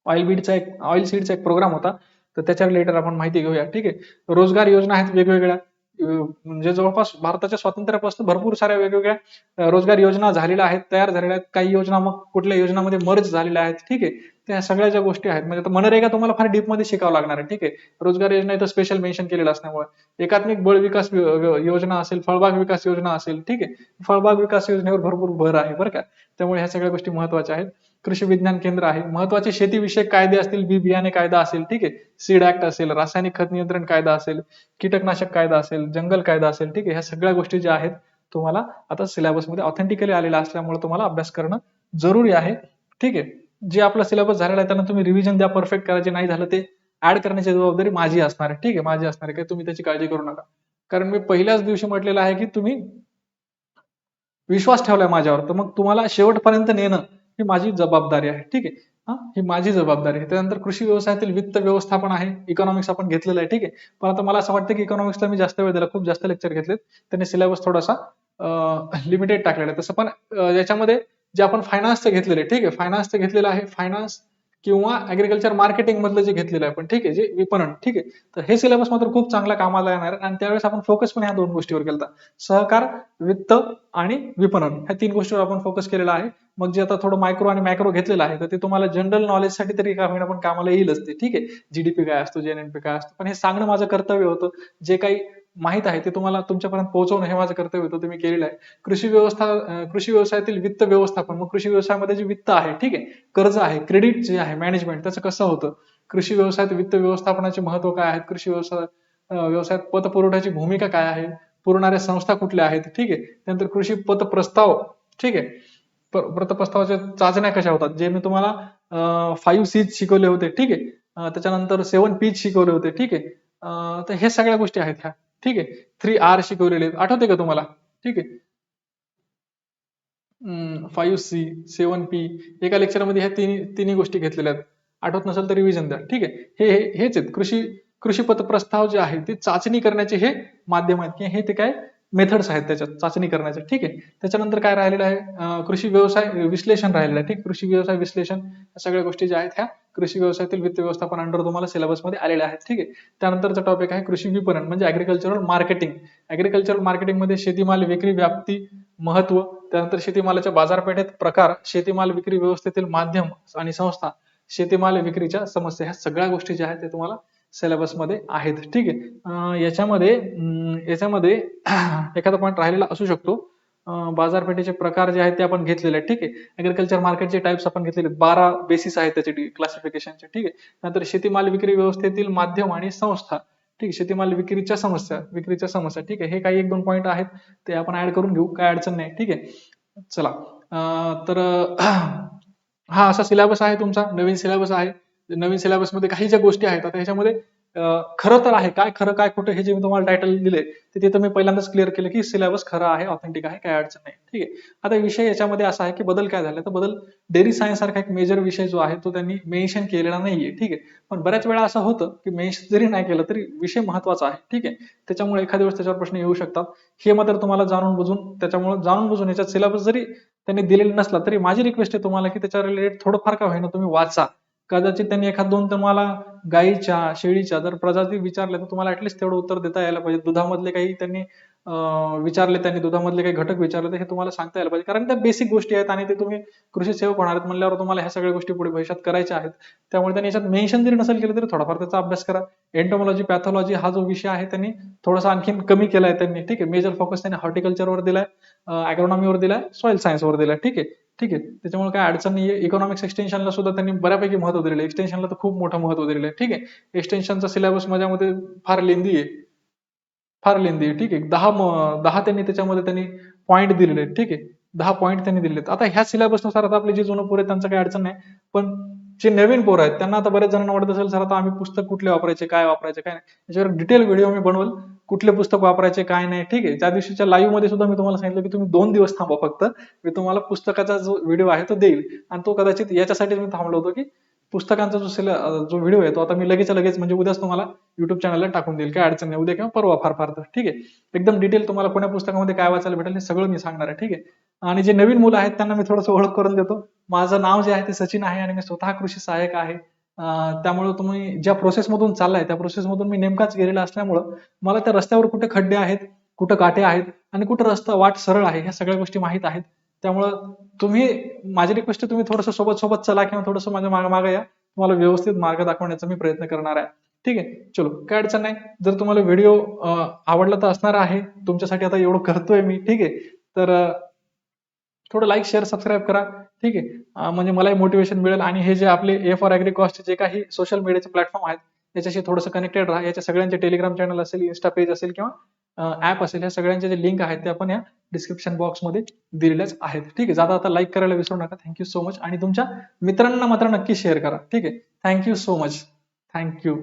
ऑइल सीडचा एक प्रोग्राम होता, तर त्याच्या रिलेटेड आपण माहिती घेऊया. ठीक आहे, रोजगार योजना आहेत वेगवेगळ्या, म्हणजे जवळपास भारताच्या स्वातंत्र्यापासून भरपूर साऱ्या वेगवेगळ्या रोजगार योजना झालेल्या आहेत, तयार झालेल्या आहेत. काही योजना मग कुठल्या योजनामध्ये मर्ज झालेल्या आहेत. ठीक आहे, त्या सगळ्या ज्या गोष्टी आहेत, म्हणजे मनरेगा तुम्हाला फार डीप मध्ये शिकावं लागणार आहे. ठीक आहे, रोजगार योजना इथं स्पेशल मेन्शन केलेलं असल्यामुळे एकात्मिक बळ विकास योजना असेल, फळबाग विकास योजना असेल. ठीक आहे, फळबाग विकास योजनेवर भरपूर भर आहे बरं का, त्यामुळे ह्या सगळ्या गोष्टी महत्वाच्या आहेत. कृषी विज्ञान केंद्र आहे, महत्वाचे शेतीविषयक कायदे असतील, बी बियाणे कायदा असेल, ठीक आहे, सीड ऍक्ट असेल, रासायनिक खत नियंत्रण कायदा असेल, कीटकनाशक कायदा असेल, जंगल कायदा असेल. ठीक आहे, ह्या सगळ्या गोष्टी ज्या आहेत तुम्हाला आता सिलेबस मध्ये ऑथेंटिकली आलेल्या असल्यामुळे तुम्हाला अभ्यास करणं जरुरी आहे. ठीक आहे, जे आपला सिलेबस झालेला आहे त्यांना तुम्ही रिव्हिजन द्या, परफेक्ट करा, जे नाही झालं ते ऍड करण्याची जबाबदारी माझी असणार आहे. ठीक आहे, माझी असणार आहे, काही तुम्ही त्याची काळजी करू नका, कारण मी पहिल्याच दिवशी म्हटलेलं आहे की तुम्ही विश्वास ठेवलाय माझ्यावर, तर मग तुम्हाला शेवटपर्यंत नेणं ही माझी जबाबदारी आहे. ठीक आहे, ही माझी जबाबदारी आहे. त्यानंतर कृषी व्यवसायातील वित्त व्यवस्थापन आहे, इकॉनॉमिक्स आपण घेतलेलं आहे, ठीक आहे. पण आता मला असं वाटतं की इकॉनॉमिक्सला मी जास्त वेळ दिला, खूप जास्त लेक्चर घेतलेत, त्यांनी सिलेबस थोडासा लिमिटेड टाकलेला आहे. तसं पण याच्यामध्ये जे आपण फायनान्सचं घेतलेलं आहे, ठीक आहे, फायनान्सचं घेतलेलं आहे, फायनान्स किंवा ऍग्रिकल्चर मार्केटिंग मधलं जे घेतलेलं आहे आपण, ठीक आहे, जे विपणन, ठीक आहे. तर हे सिलेबस मात्र खूप चांगला कामाला येणार आहे आणि त्यावेळेस आपण फोकस पण ह्या दोन गोष्टीवर केला, सहकार, वित्त आणि विपणन, ह्या तीन गोष्टीवर आपण फोकस केलेला आहे. मग जे आता थोडं मायक्रो आणि मॅक्रो घेतलेलं आहे तर ते तुम्हाला जनरल नॉलेजसाठी तरी का होईना पण कामाला येईलच ते, ठीक आहे. जीडीपी काय असतो, जीएनपी काय असतो, पण हे सांगणं माझं कर्तव्य होतं. जे काही माहित आहे ते तुम्हाला तुमच्यापर्यंत पोहोचवणं हे माझं कर्तव्य होतं, ते मी केलेलं आहे. कृषी व्यवसायातील वित्त व्यवस्थापन, मग कृषी व्यवसायामध्ये जे वित्त आहे, ठीक आहे, कर्ज आहे, क्रेडिट जे आहे, मॅनेजमेंट त्याचं कसं होतं, कृषी व्यवसायात वित्त व्यवस्थापनाचे महत्व काय आहे, कृषी व्यवसायात पतपुरवठ्याची भूमिका काय आहे, पुरवणाऱ्या संस्था कुठल्या आहेत, ठीक आहे. त्यानंतर कृषी पत प्रस्ताव, ठीक आहे, प्रस्तावाच्या चाचण्या कशा होतात, जे मी तुम्हाला 5 Cs शिकवले होते, ठीक आहे. त्याच्यानंतर 7 Ps शिकवले होते, ठीक आहे. तर हे सगळ्या गोष्टी आहेत ह्या, ठीक आहे. 3R शिकवलेले आहेत, आठवते का तुम्हाला, ठीक आहे. 5C 7P एका लेक्चरमध्ये ह्या तिन्ही गोष्टी घेतलेल्या आहेत. आठवत नसेल तर रिव्हिजन द्या, ठीक आहे. हेच आहेत कृषी पत प्रस्ताव जे आहे ते चाचणी करण्याचे हे माध्यम आहेत, की हे ते काय मेथड्स आहेत त्याच्यात चाचणी करण्याचे, ठीक आहे. त्याच्यानंतर काय राहिलेलं आहे, कृषी व्यवसाय विश्लेषण राहिलेलं आहे, ठीक. कृषी व्यवसाय विश्लेषण या सगळ्या गोष्टी ज्या आहेत ह्या कृषी व्यवसायातील वित्त व्यवस्थापन अंडर तुम्हाला सिलेबस मध्ये आलेल्या आहेत, ठीक आहे. त्यानंतरचा टॉपिक आहे कृषी विपणन म्हणजे ऍग्रिकल्चरल मार्केटिंग. ऍग्रिकल्चरल मार्केटिंग मध्ये शेतीमाल विक्री व्याप्ती, महत्व, त्यानंतर शेतीमालाच्या बाजारपेठेत प्रकार, शेतीमाल विक्री व्यवस्थेतील माध्यम आणि संस्था, शेतीमाल विक्रीच्या समस्या, ह्या सगळ्या गोष्टी ज्या आहेत ते तुम्हाला सिलेबस मध्ये आहेत, ठीक आहे. याच्यामध्ये एखादा पॉईंट राहिलेला असू शकतो. बाजारपेठेचे प्रकार जे आहेत ते आपण घेतलेले आहेत, ठीक आहे. ऍग्रिकल्चर मार्केटचे टाइप्स आपण घेतलेले 12 बेसिस आहेत त्याचे क्लासिफिकेशनचे, ठीक आहे. नंतर शेतीमाल विक्री व्यवस्थेतील माध्यम आणि संस्था, ठीक आहे. शेतीमाल विक्रीच्या समस्या, ठीक आहे. हे काही 1-2 पॉईंट आहेत, ते आपण ऍड करून घेऊ, काय अडचण नाही, ठीक आहे. चला, तर हा असा सिलेबस आहे तुमचा, नवीन सिलेबस आहे. नवीन सिलेबस मध्ये काही ज्या गोष्टी आहेत आता ह्याच्यामध्ये खरं तर आहे, काय खरं काय खोटं हे जे मी तुम्हाला टायटल दिले ते तिथं मी पहिल्यांदाच क्लिअर केलं की सिलेबस खरं आहे, ऑथेंटिक आहे, काय अडचण नाही, ठीक आहे. आता विषय याच्यामध्ये असा आहे की बदल काय झाला, तर बदल डेअरी सायन्स सारखा एक मेजर विषय जो आहे तो त्यांनी मेन्शन केलेला नाहीये, ठीक आहे. पण बऱ्याच वेळा असं होतं की मेन्शन जरी नाही केलं तरी विषय महत्वाचा आहे, ठीक आहे. त्याच्यामुळे एखाद्या वेळेस त्याच्यावर प्रश्न येऊ शकतात. हे मात्र तुम्हाला जाणून बुजून याच्यात सिलेबस जरी त्यांनी दिलेला नसला तरी माझी रिक्वेस्ट आहे तुम्हाला की त्याच्या रिलेटेड थोडंफार का होईना तुम्ही वाचा. कदाचित त्यांनी एखाद दोन तुम्हाला गाईच्या, शेळीच्या जर प्रजाती विचारल्या तर तुम्हाला ऍटलीस्ट तेवढं उत्तर देता यायला पाहिजे. दुधामधले काही त्यांनी दुधामधले काही घटक विचारले तर हे तुम्हाला सांगता यायला पाहिजे, कारण त्या बेसिक गोष्टी आहेत आणि ते तुम्ही कृषी सेवक होणार आहेत म्हणल्यावर तुम्हाला ह्या सगळ्या गोष्टी पुढे भविष्यात करायच्या आहेत. त्यामुळे त्यांनी याच्यात मेन्शन जरी नसेल केलं तरी थोडाफार त्याचा अभ्यास करा. एंटोमॉलॉजी, पॅथॉलॉजी हा जो विषय आहे त्यांनी थोडासा आणखीन कमी केलाय त्यांनी, ठीक आहे. मेजर फोकस त्यांनी हॉर्टिकल्चरवर दिलाय, ॲग्रोनॉमीवर दिलाय, सॉइल सायन्सवर दिलाय, ठीक आहे. ठीक आहे, त्याच्यामुळे काय अडचण नाहीये. इकॉनॉमिक्स एक्सटेन्शनला सुद्धा त्यांनी बऱ्यापैकी महत्व दिलेलं आहे, एक्सटेन्शनला तर खूप मोठं महत्व दिलेलं आहे, ठीक आहे. एक्सटेन्शनचा सिलेबस माझ्यामध्ये फार लेंदी आहे, ठीक आहे. 10 त्यांनी त्याच्यामध्ये पॉईंट दिलेले आहेत, ठीक आहे. 10 पॉईंट त्यांनी दिलेले आहेत. आता ह्या सिलेबस नुसार आता आपले जे जुनं पोर आहेत त्यांचं काही अडचण नाही, पण जे नवीन पोरं आहेत त्यांना आता बऱ्याच जणांना वाटत असेल सर आता आम्ही पुस्तक कुठले वापरायचे, काय वापरायचे, काय नाही, याच्यावर डिटेल व्हिडिओ मी बनवल, कुठले पुस्तक वापरायचे काय नाही, ठीक आहे. त्या दिवशीच्या लाईव्ह मध्ये सुद्धा मी तुम्हाला सांगितलं की तुम्ही 2 दिवस थांबा फक्त, मी तुम्हाला पुस्तकाचा जो व्हिडिओ आहे तो देईल. आणि तो कदाचित याच्यासाठी मी थांबलो होतो की पुस्तकांचा जो व्हिडिओ आहे तो आता मी लगेच म्हणजे उद्याच तुम्हाला युट्यूब चॅनलला टाकून देईल, काय अडचण नाही, उद्या किंवा परवा फार तर, ठीक आहे. एकदम डिटेल तुम्हाला कोण्या पुस्तकामध्ये काय वाचायला भेटेल हे सगळं मी सांगणार आहे, ठीक आहे. आणि जे नवीन मुलं आहेत त्यांना मी थोडंसं ओळख करून देतो. माझं नाव जे आहे ते सचिन आहे आणि मी स्वतः कृषी सहाय्यक आहे. त्यामुळे तुम्ही ज्या प्रोसेसमधून चाललाय त्या प्रोसेसमधून मी नेमकाच गेलेला असल्यामुळं मला त्या रस्त्यावर कुठे खड्डे आहेत, कुठं काटे आहेत आणि कुठं वाट सरळ आहे, ह्या सगळ्या गोष्टी माहित आहेत. त्यामुळं तुम्ही, माझी रिक्वेस्ट आहे, तुम्ही थोडंसं सोबत चला किंवा थोडंसं माझ्या मागे या, तुम्हाला व्यवस्थित मार्ग दाखवण्याचा मी प्रयत्न करणार आहे, ठीक आहे. चलो, काय अडचण नाही. जर तुम्हाला व्हिडिओ आवडला तर असणार आहे, तुमच्यासाठी आता एवढं करतोय मी, ठीक आहे. तर थोडं लाईक, शेअर, सबस्क्राईब करा, ठीक आहे. म्हणजे मलाही मोटिवेशन मिळेल आणि हे जे आपले ए फॉर ॲग्री कॉस्ट जे काही सोशल मीडियाचे प्लॅटफॉर्म आहेत त्याच्याशी थोडंसं कनेक्टेड राहा. याच्या सगळ्यांचे टेलिग्राम चॅनल असेल, इन्स्टा पेज असेल किंवा ऍप असेल, या सगळ्यांचे जे लिंक आहेत ते आपण या डिस्क्रिप्शन बॉक्समध्ये दिलेल्याच आहेत, ठीक आहे. जाता आता लाईक करायला विसरू नका. थँक्यू सो मच आणि तुमच्या मित्रांना मात्र नक्की शेअर करा, ठीक आहे. Thank you so much. थँक्यू.